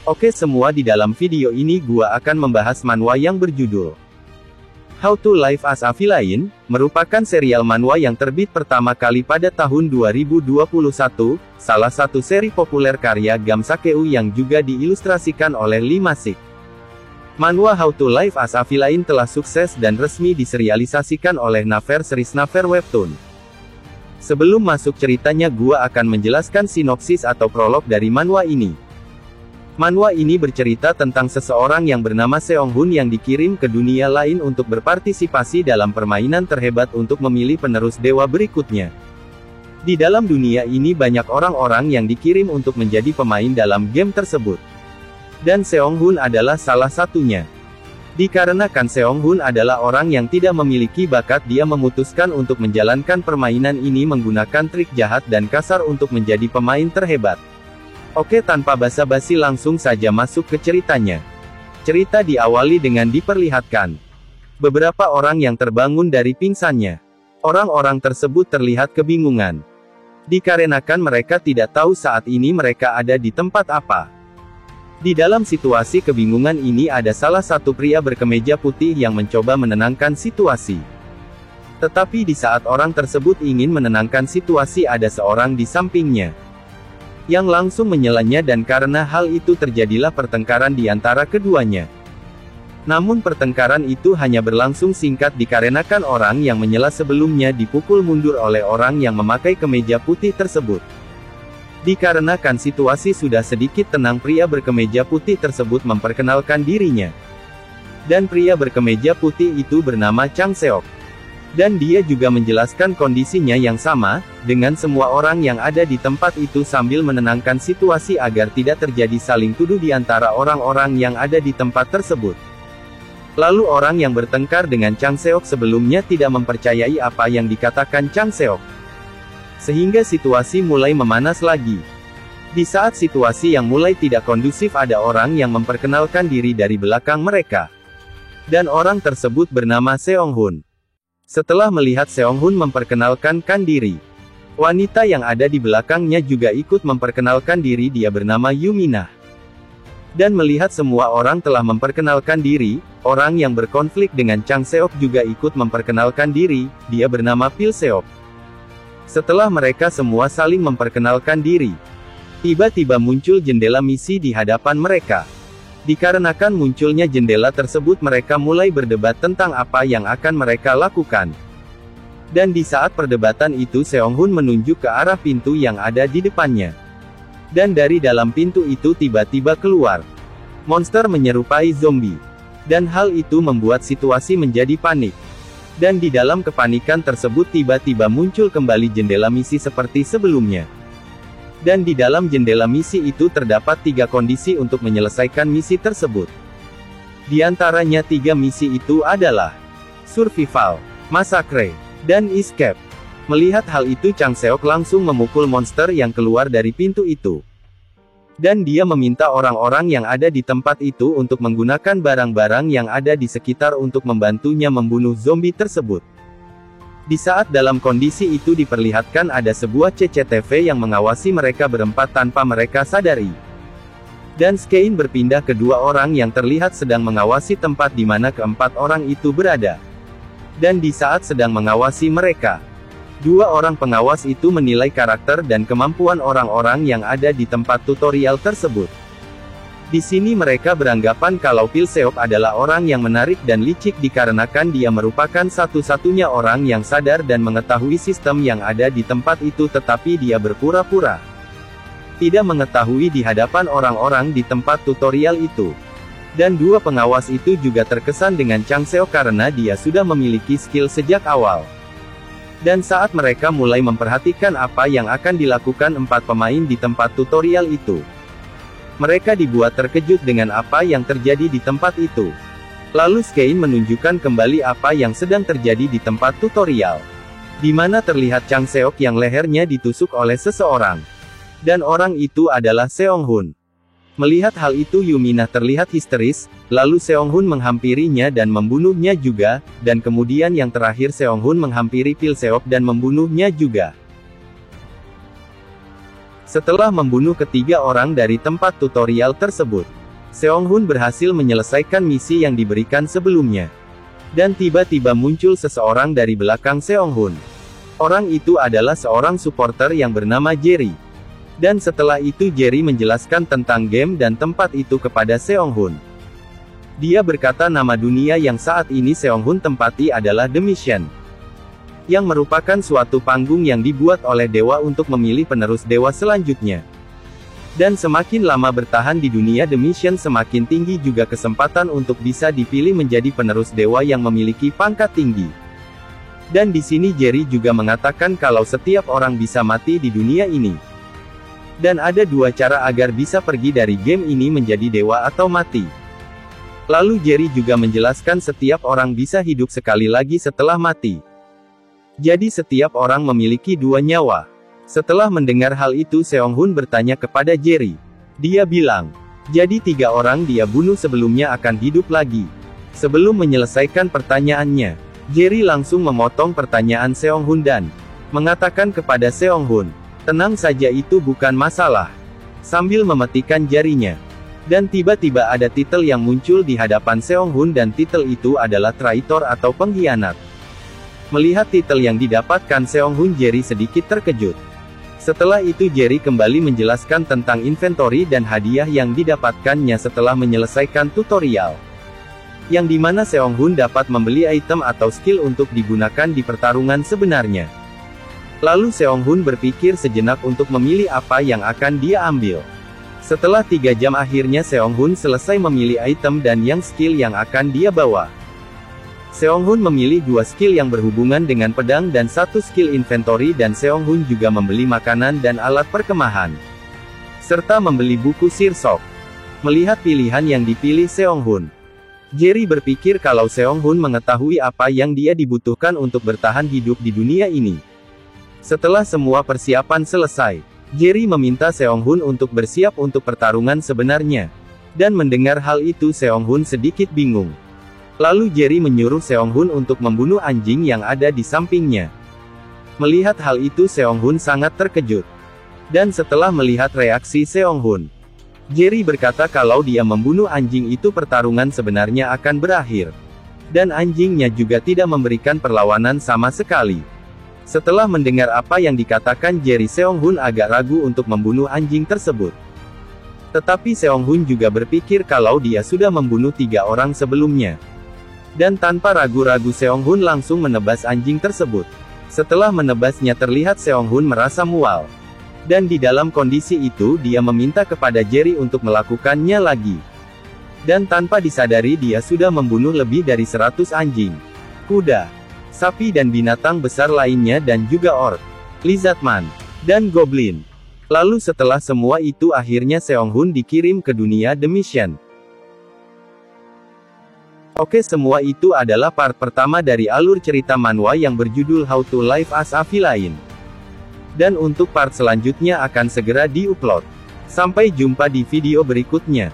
Oke semua, di dalam video ini gua akan membahas manhwa yang berjudul How to Live as a Villain, merupakan serial manhwa yang terbit pertama kali pada tahun 2021, salah satu seri populer karya Gam Sakeu yang juga diilustrasikan oleh Lee Ma-sik. Manhwa How to Live as a Villain telah sukses dan resmi diserialisasikan oleh Naver Series Naver Webtoon. Sebelum masuk ceritanya, gua akan menjelaskan sinopsis atau prolog dari manhwa ini. Manhwa ini bercerita tentang seseorang yang bernama Seong-hun yang dikirim ke dunia lain untuk berpartisipasi dalam permainan terhebat untuk memilih penerus dewa berikutnya. Di dalam dunia ini banyak orang-orang yang dikirim untuk menjadi pemain dalam game tersebut. Dan Seong-hun adalah salah satunya. Dikarenakan Seong-hun adalah orang yang tidak memiliki bakat, dia memutuskan untuk menjalankan permainan ini menggunakan trik jahat dan kasar untuk menjadi pemain terhebat. Oke, tanpa basa-basi langsung saja masuk ke ceritanya. Cerita diawali dengan diperlihatkan beberapa orang yang terbangun dari pingsannya. Orang-orang tersebut terlihat kebingungan. Dikarenakan mereka tidak tahu saat ini mereka ada di tempat apa. Di dalam situasi kebingungan ini ada salah satu pria berkemeja putih yang mencoba menenangkan situasi. Tetapi di saat orang tersebut ingin menenangkan situasi, ada seorang di sampingnya yang langsung menyelanya, dan karena hal itu terjadilah pertengkaran di antara keduanya. Namun pertengkaran itu hanya berlangsung singkat dikarenakan orang yang menyela sebelumnya dipukul mundur oleh orang yang memakai kemeja putih tersebut. Dikarenakan situasi sudah sedikit tenang, pria berkemeja putih tersebut memperkenalkan dirinya. Dan pria berkemeja putih itu bernama Chang Seok. Dan dia juga menjelaskan kondisinya yang sama, dengan semua orang yang ada di tempat itu sambil menenangkan situasi agar tidak terjadi saling tuduh di antara orang-orang yang ada di tempat tersebut. Lalu orang yang bertengkar dengan Chang Seok sebelumnya tidak mempercayai apa yang dikatakan Chang Seok. Sehingga situasi mulai memanas lagi. Di saat situasi yang mulai tidak kondusif, ada orang yang memperkenalkan diri dari belakang mereka. Dan orang tersebut bernama Seong-hun. Setelah melihat Seong-hun memperkenalkan diri, wanita yang ada di belakangnya juga ikut memperkenalkan diri, dia bernama Yuminah. Dan melihat semua orang telah memperkenalkan diri, orang yang berkonflik dengan Chang Seok juga ikut memperkenalkan diri, dia bernama Pil Seok. Setelah mereka semua saling memperkenalkan diri, tiba-tiba muncul jendela misi di hadapan mereka. Dikarenakan munculnya jendela tersebut, mereka mulai berdebat tentang apa yang akan mereka lakukan. Dan di saat perdebatan itu Seong-hun menunjuk ke arah pintu yang ada di depannya. Dan dari dalam pintu itu tiba-tiba keluar monster menyerupai zombie. Dan hal itu membuat situasi menjadi panik. Dan di dalam kepanikan tersebut tiba-tiba muncul kembali jendela misi seperti sebelumnya. Dan di dalam jendela misi itu terdapat 3 kondisi untuk menyelesaikan misi tersebut. Di antaranya 3 misi itu adalah survival, massacre, dan escape. Melihat hal itu Chang Seok langsung memukul monster yang keluar dari pintu itu. Dan dia meminta orang-orang yang ada di tempat itu untuk menggunakan barang-barang yang ada di sekitar untuk membantunya membunuh zombie tersebut. Di saat dalam kondisi itu diperlihatkan ada sebuah CCTV yang mengawasi mereka berempat tanpa mereka sadari. Dan Skein berpindah ke 2 orang yang terlihat sedang mengawasi tempat di mana keempat orang itu berada. Dan di saat sedang mengawasi mereka, 2 orang pengawas itu menilai karakter dan kemampuan orang-orang yang ada di tempat tutorial tersebut. Di sini mereka beranggapan kalau Pil Seok adalah orang yang menarik dan licik dikarenakan dia merupakan satu-satunya orang yang sadar dan mengetahui sistem yang ada di tempat itu, tetapi dia berpura-pura tidak mengetahui di hadapan orang-orang di tempat tutorial itu. Dan 2 pengawas itu juga terkesan dengan Chang Seok karena dia sudah memiliki skill sejak awal. Dan saat mereka mulai memperhatikan apa yang akan dilakukan 4 pemain di tempat tutorial itu, mereka dibuat terkejut dengan apa yang terjadi di tempat itu. Lalu Skein menunjukkan kembali apa yang sedang terjadi di tempat tutorial, di mana terlihat Chang Seok yang lehernya ditusuk oleh seseorang. Dan orang itu adalah Seong-hun. Melihat hal itu Yuminah terlihat histeris, lalu Seong-hun menghampirinya dan membunuhnya juga, dan kemudian yang terakhir Seong-hun menghampiri Pil Seok dan membunuhnya juga. Setelah membunuh ketiga orang dari tempat tutorial tersebut, Seong-hun berhasil menyelesaikan misi yang diberikan sebelumnya. Dan tiba-tiba muncul seseorang dari belakang Seong-hun. Orang itu adalah seorang supporter yang bernama Jerry. Dan setelah itu Jerry menjelaskan tentang game dan tempat itu kepada Seong-hun. Dia berkata nama dunia yang saat ini Seong-hun tempati adalah The Mission, yang merupakan suatu panggung yang dibuat oleh dewa untuk memilih penerus dewa selanjutnya. Dan semakin lama bertahan di dunia The Mission, semakin tinggi juga kesempatan untuk bisa dipilih menjadi penerus dewa yang memiliki pangkat tinggi. Dan di sini Jerry juga mengatakan kalau setiap orang bisa mati di dunia ini. Dan ada dua cara agar bisa pergi dari game ini menjadi dewa atau mati. Lalu Jerry juga menjelaskan setiap orang bisa hidup sekali lagi setelah mati. Jadi setiap orang memiliki dua nyawa. Setelah mendengar hal itu Seong-hun bertanya kepada Jerry. Dia bilang, jadi 3 orang dia bunuh sebelumnya akan hidup lagi. Sebelum menyelesaikan pertanyaannya, Jerry langsung memotong pertanyaan Seong-hun dan mengatakan kepada Seong-hun, tenang saja, itu bukan masalah. Sambil memetikan jarinya. Dan tiba-tiba ada titel yang muncul di hadapan Seong-hun dan titel itu adalah traitor atau pengkhianat. Melihat titel yang didapatkan Seong-hun, Jerry sedikit terkejut. Setelah itu Jerry kembali menjelaskan tentang inventory dan hadiah yang didapatkannya setelah menyelesaikan tutorial. Yang dimana Seong-hun dapat membeli item atau skill untuk digunakan di pertarungan sebenarnya. Lalu Seong-hun berpikir sejenak untuk memilih apa yang akan dia ambil. Setelah 3 jam akhirnya Seong-hun selesai memilih item dan yang skill yang akan dia bawa. Seong-hun memilih 2 skill yang berhubungan dengan pedang dan 1 skill inventory, dan Seong-hun juga membeli makanan dan alat perkemahan. Serta membeli buku Sirsok. Melihat pilihan yang dipilih Seong-hun, Jerry berpikir kalau Seong-hun mengetahui apa yang dia dibutuhkan untuk bertahan hidup di dunia ini. Setelah semua persiapan selesai, Jerry meminta Seong-hun untuk bersiap untuk pertarungan sebenarnya. Dan mendengar hal itu Seong-hun sedikit bingung. Lalu Jerry menyuruh Seong-hun untuk membunuh anjing yang ada di sampingnya. Melihat hal itu Seong-hun sangat terkejut. Dan setelah melihat reaksi Seong-hun, Jerry berkata kalau dia membunuh anjing itu pertarungan sebenarnya akan berakhir. Dan anjingnya juga tidak memberikan perlawanan sama sekali. Setelah mendengar apa yang dikatakan Jerry, Seong-hun agak ragu untuk membunuh anjing tersebut. Tetapi Seong-hun juga berpikir kalau dia sudah membunuh 3 orang sebelumnya. Dan tanpa ragu-ragu Seong-hun langsung menebas anjing tersebut. Setelah menebasnya terlihat Seong-hun merasa mual. Dan di dalam kondisi itu dia meminta kepada Jerry untuk melakukannya lagi. Dan tanpa disadari dia sudah membunuh lebih dari 100 anjing, kuda, sapi dan binatang besar lainnya dan juga orc, lizardman, dan goblin. Lalu setelah semua itu akhirnya Seong-hun dikirim ke dunia The Mission. Oke, semua itu adalah part pertama dari alur cerita manhwa yang berjudul How to Live as a Villain. Dan untuk part selanjutnya akan segera diupload. Sampai jumpa di video berikutnya.